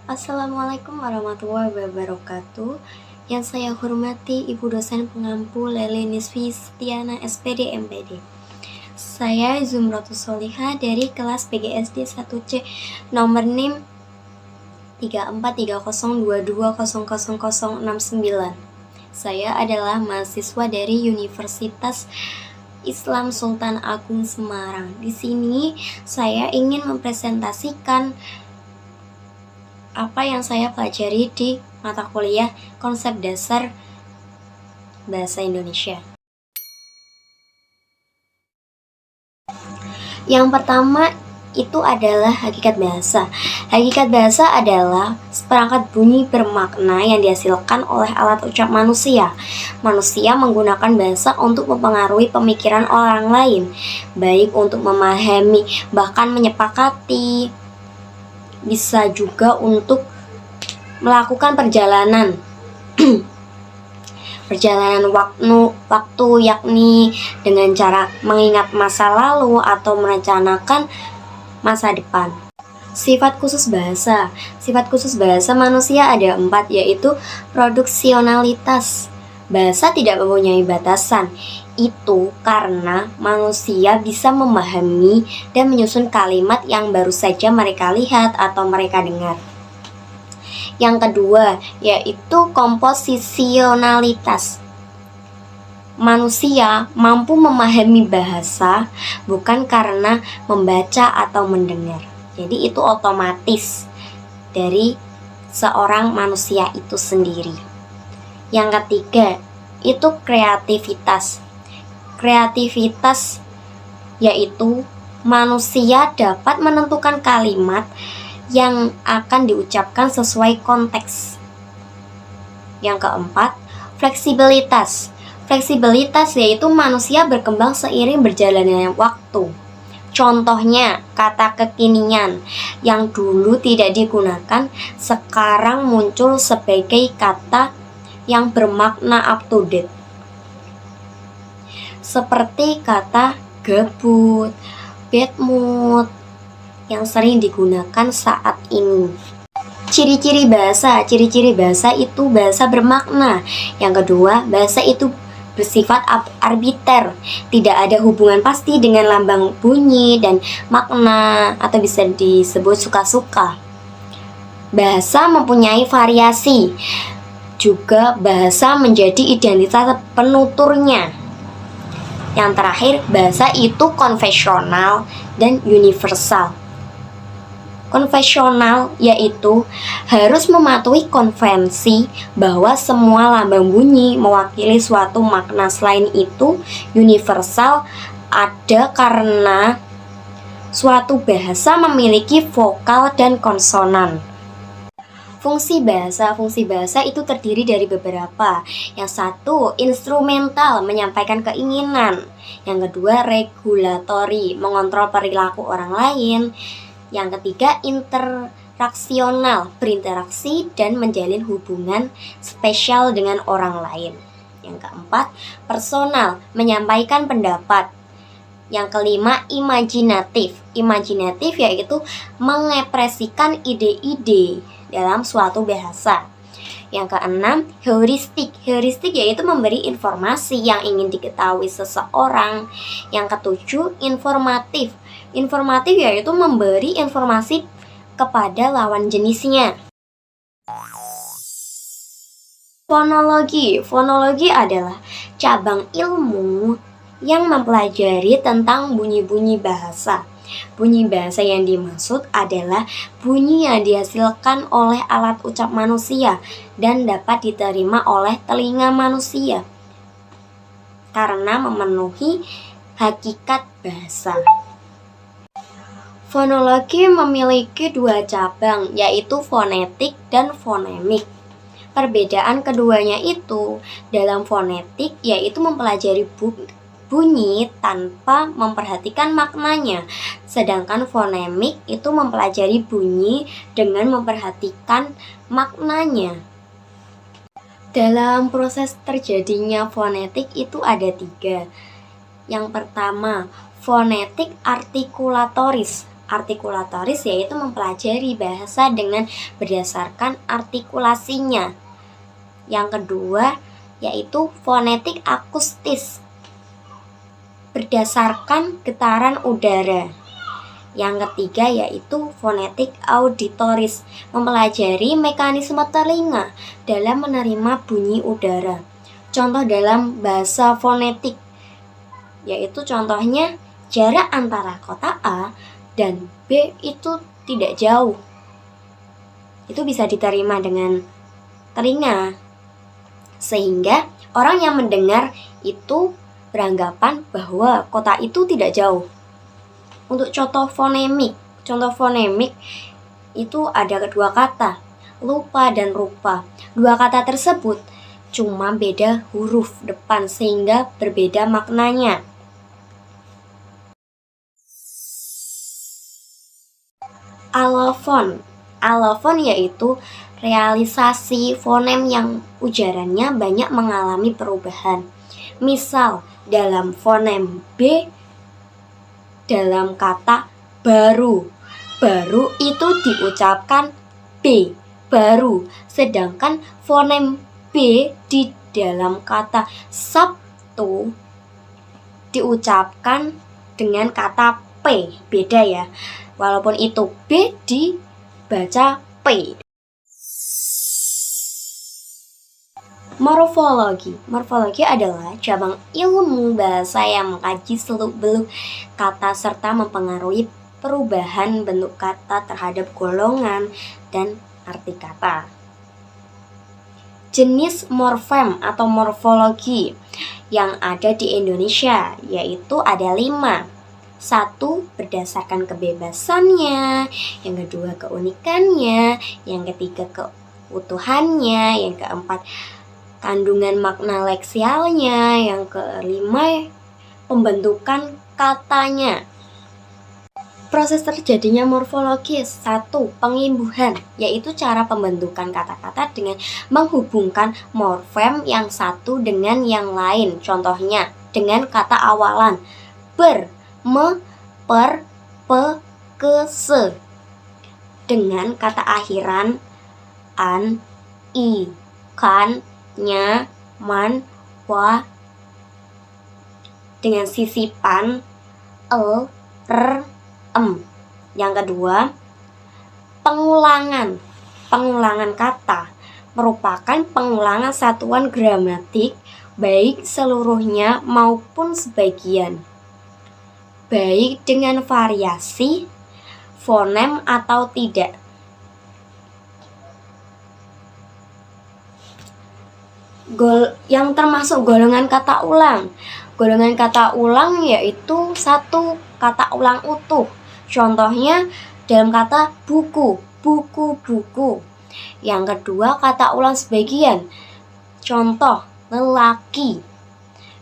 Assalamualaikum warahmatullahi wabarakatuh. Yang saya hormati Ibu dosen pengampu Lele Nisfi Setiana SPD MPD. Saya Zumratus Solihah dari kelas PGSD 1C nomor NIM 343022000069. Saya adalah mahasiswa dari Universitas Islam Sultan Agung Semarang. Di sini saya ingin mempresentasikan apa yang saya pelajari di mata kuliah Konsep Dasar Bahasa Indonesia. Yang pertama itu adalah hakikat bahasa. Hakikat bahasa adalah seperangkat bunyi bermakna yang dihasilkan oleh alat ucap manusia. Manusia menggunakan bahasa untuk mempengaruhi pemikiran orang lain, baik untuk memahami, bahkan menyepakati, bisa juga untuk melakukan perjalanan waktu, yakni dengan cara mengingat masa lalu atau merencanakan masa depan. Sifat khusus bahasa. Sifat khusus bahasa manusia ada 4, yaitu produksionalitas. Bahasa tidak mempunyai batasan. Itu karena manusia bisa memahami dan menyusun kalimat yang baru saja mereka lihat atau mereka dengar. Yang kedua, yaitu komposisionalitas. Manusia mampu memahami bahasa bukan karena membaca atau mendengar. Jadi itu otomatis dari seorang manusia itu sendiri. Yang ketiga, itu kreativitas. Kreativitas yaitu manusia dapat menentukan kalimat yang akan diucapkan sesuai konteks. Yang keempat, fleksibilitas. Fleksibilitas yaitu manusia berkembang seiring berjalannya waktu. Contohnya, kata kekinian yang dulu tidak digunakan sekarang muncul sebagai kata yang bermakna up to date. Seperti kata gabut, bad mood yang sering digunakan saat ini. Ciri-ciri bahasa. Ciri-ciri bahasa itu bahasa bermakna. Yang kedua, bahasa itu bersifat arbiter. Tidak ada hubungan pasti dengan lambang bunyi dan makna, atau bisa disebut suka-suka. Bahasa mempunyai variasi. Juga bahasa menjadi identitas penuturnya. Yang terakhir, bahasa itu konvensional dan universal. Konvensional yaitu harus mematuhi konvensi bahwa semua lambang bunyi mewakili suatu makna. Selain itu, universal ada karena suatu bahasa memiliki vokal dan konsonan. Fungsi bahasa itu terdiri dari beberapa. Yang satu, instrumental, menyampaikan keinginan. Yang kedua, regulatori, mengontrol perilaku orang lain. Yang ketiga, interaksional, berinteraksi dan menjalin hubungan spesial dengan orang lain. Yang keempat, personal, menyampaikan pendapat. Yang kelima, imajinatif. Imajinatif yaitu mengekspresikan ide-ide dalam suatu bahasa. Yang keenam, heuristik. Heuristik yaitu memberi informasi yang ingin diketahui seseorang. Yang ketujuh, informatif. Informatif yaitu memberi informasi kepada lawan jenisnya. Fonologi. Fonologi adalah cabang ilmu yang mempelajari tentang bunyi-bunyi bahasa. Bunyi bahasa yang dimaksud adalah bunyi yang dihasilkan oleh alat ucap manusia dan dapat diterima oleh telinga manusia karena memenuhi hakikat bahasa. Fonologi memiliki 2 cabang, yaitu fonetik dan fonemik. Perbedaan keduanya itu dalam fonetik yaitu mempelajari bunyi tanpa memperhatikan maknanya, sedangkan fonemik itu mempelajari bunyi dengan memperhatikan maknanya. Dalam proses terjadinya fonetik itu ada 3. Yang pertama, fonetik artikulatoris. Artikulatoris yaitu mempelajari bahasa dengan berdasarkan artikulasinya. Yang kedua yaitu fonetik akustis, berdasarkan getaran udara. Yang ketiga yaitu fonetik auditoris, mempelajari mekanisme telinga dalam menerima bunyi udara. Contoh dalam bahasa fonetik yaitu contohnya jarak antara kota A dan B itu tidak jauh. Itu bisa diterima dengan telinga. Sehingga orang yang mendengar itu beranggapan bahwa kota itu tidak jauh. Untuk contoh fonemik itu ada kedua kata, lupa dan rupa. Dua kata tersebut cuma beda huruf depan sehingga berbeda maknanya. Alofon yaitu realisasi fonem yang ujarannya banyak mengalami perubahan. Misal dalam fonem B dalam kata baru itu diucapkan B, baru. Sedangkan fonem B di dalam kata Sabtu diucapkan dengan kata P, beda ya. Walaupun itu B dibaca P. Morfologi adalah cabang ilmu bahasa yang mengkaji seluk-beluk kata serta mempengaruhi perubahan bentuk kata terhadap golongan dan arti kata. Jenis morfem atau morfologi yang ada di Indonesia yaitu ada 5. 1. Berdasarkan kebebasannya, yang kedua keunikannya, yang ketiga keutuhannya, yang keempat kandungan makna leksialnya, yang kelima pembentukan katanya. Proses terjadinya morfologi. 1. Pengimbuhan, yaitu cara pembentukan kata-kata dengan menghubungkan morfem yang satu dengan yang lain. Contohnya dengan kata awalan ber, me, per, pe, ke, se, dengan kata akhiran an, i, kan, nya, man, wa, dengan sisipan el, r, em. Yang kedua, pengulangan kata merupakan pengulangan satuan gramatik baik seluruhnya maupun sebagian, baik dengan variasi fonem atau tidak. Yang termasuk golongan kata ulang. Golongan kata ulang yaitu 1. Kata ulang utuh. Contohnya dalam kata buku, buku. Yang kedua kata ulang sebagian. Contoh lelaki.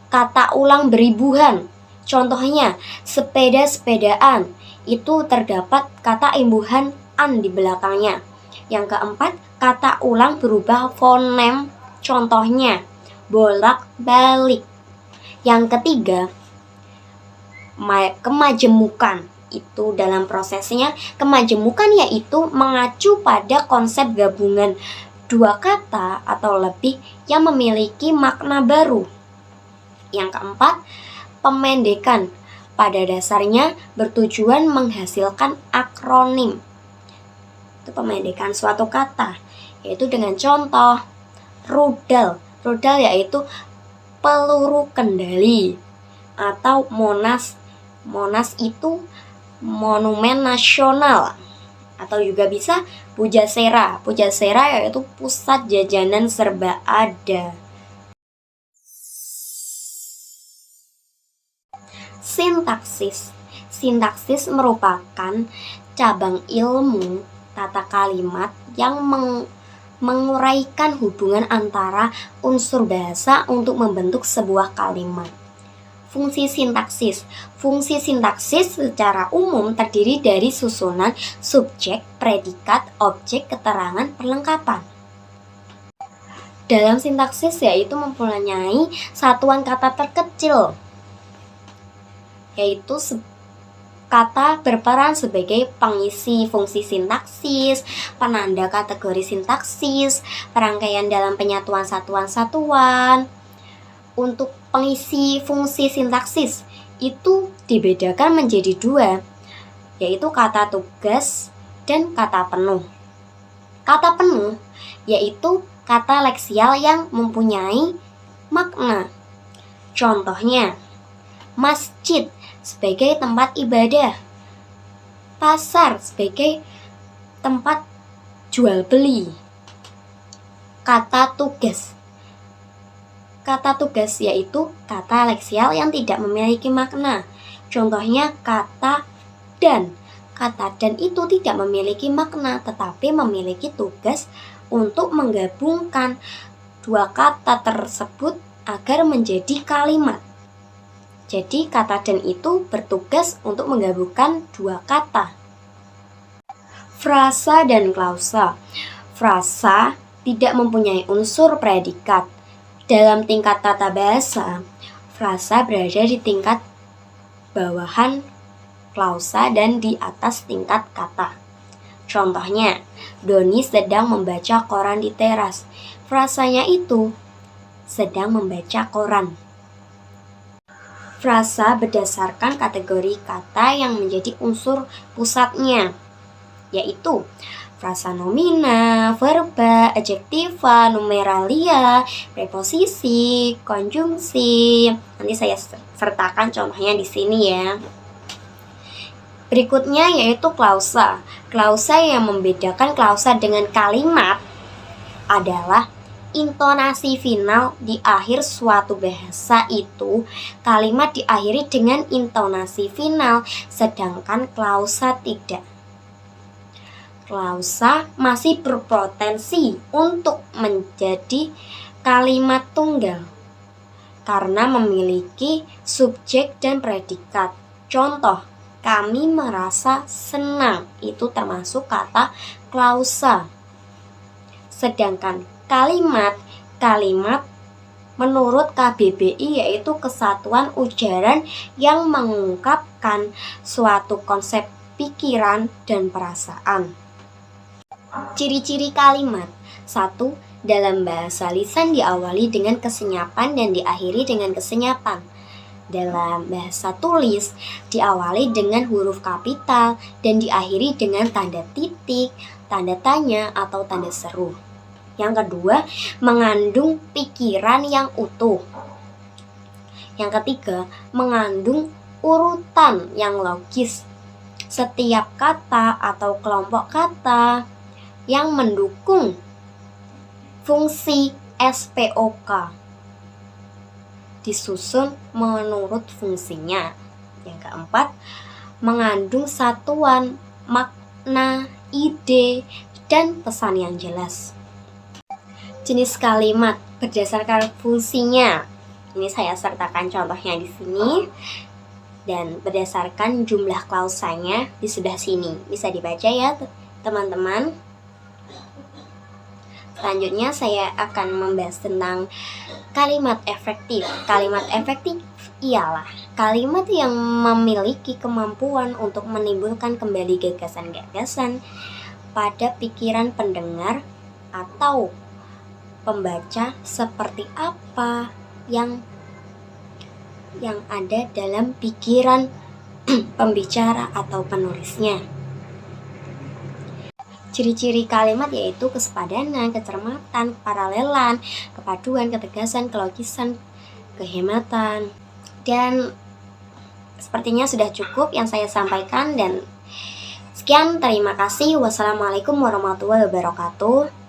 Kata ulang beribuhan. Contohnya sepeda-sepedaan. Itu terdapat kata imbuhan an di belakangnya. Yang keempat, kata ulang berubah fonem. Contohnya bolak-balik. Yang ketiga, kemajemukan. Itu dalam prosesnya kemajemukan yaitu mengacu pada konsep gabungan dua kata atau lebih yang memiliki makna baru. Yang keempat, pemendekan. Pada dasarnya bertujuan menghasilkan akronim. Itu pemendekan suatu kata, yaitu dengan contoh rudal. Rudal yaitu peluru kendali atau Monas. Monas itu monumen nasional. Atau juga bisa Pujasera. Pujasera yaitu pusat jajanan serba ada. Sintaksis merupakan cabang ilmu tata kalimat yang menguraikan hubungan antara unsur bahasa untuk membentuk sebuah kalimat. Fungsi sintaksis secara umum terdiri dari susunan subjek, predikat, objek, keterangan, perlengkapan. Dalam sintaksis yaitu mempunyai satuan kata terkecil, yaitu Kata berperan sebagai pengisi fungsi sintaksis, penanda kategori sintaksis, perangkaian dalam penyatuan satuan-satuan. Untuk pengisi fungsi sintaksis itu dibedakan menjadi dua, yaitu kata tugas dan kata penuh. Kata penuh yaitu kata leksial yang mempunyai makna. Contohnya, masjid sebagai tempat ibadah, pasar sebagai tempat jual beli. Kata tugas yaitu kata leksial yang tidak memiliki makna. Contohnya kata dan. Kata dan itu tidak memiliki makna, tetapi memiliki tugas untuk menggabungkan dua kata tersebut agar menjadi kalimat. Jadi kata dan itu bertugas untuk menggabungkan dua kata. Frasa dan klausa. Frasa tidak mempunyai unsur predikat. Dalam tingkat tata bahasa, frasa berada di tingkat bawahan klausa dan di atas tingkat kata. Contohnya, Doni sedang membaca koran di teras. Frasanya itu sedang membaca koran. Frasa berdasarkan kategori kata yang menjadi unsur pusatnya, yaitu frasa nomina, verba, adjektiva, numeralia, preposisi, konjungsi. Nanti saya sertakan contohnya di sini ya. Berikutnya yaitu klausa. Klausa yang membedakan klausa dengan kalimat adalah intonasi final di akhir suatu bahasa itu, kalimat diakhiri dengan intonasi final, sedangkan klausa tidak. Klausa masih berpotensi untuk menjadi kalimat tunggal karena memiliki subjek dan predikat. Contoh, kami merasa senang, itu termasuk kata klausa. Sedangkan kalimat menurut KBBI yaitu kesatuan ujaran yang mengungkapkan suatu konsep pikiran dan perasaan. Ciri-ciri kalimat. 1. Dalam bahasa lisan diawali dengan kesenyapan dan diakhiri dengan kesenyapan. Dalam bahasa tulis diawali dengan huruf kapital dan diakhiri dengan tanda titik, tanda tanya, atau tanda seru. Yang kedua, mengandung pikiran yang utuh. Yang ketiga, mengandung urutan yang logis. Setiap kata atau kelompok kata yang mendukung fungsi SPOK disusun menurut fungsinya. Yang keempat, mengandung satuan, makna, ide, dan pesan yang jelas. Jenis kalimat berdasarkan fungsinya. Ini saya sertakan contohnya di sini. Dan berdasarkan jumlah klausanya di sebelah sini. Bisa dibaca ya teman-teman. Selanjutnya saya akan membahas tentang kalimat efektif. Kalimat efektif ialah kalimat yang memiliki kemampuan untuk menimbulkan kembali gagasan-gagasan pada pikiran pendengar atau pembaca seperti apa yang ada dalam pikiran pembicara atau penulisnya. Ciri-ciri kalimat yaitu kesepadanan, kecermatan, paralelan, kepaduan, ketegasan, kelogisan, kehematan. Dan sepertinya sudah cukup yang saya sampaikan dan sekian, terima kasih. Wassalamualaikum warahmatullahi wabarakatuh.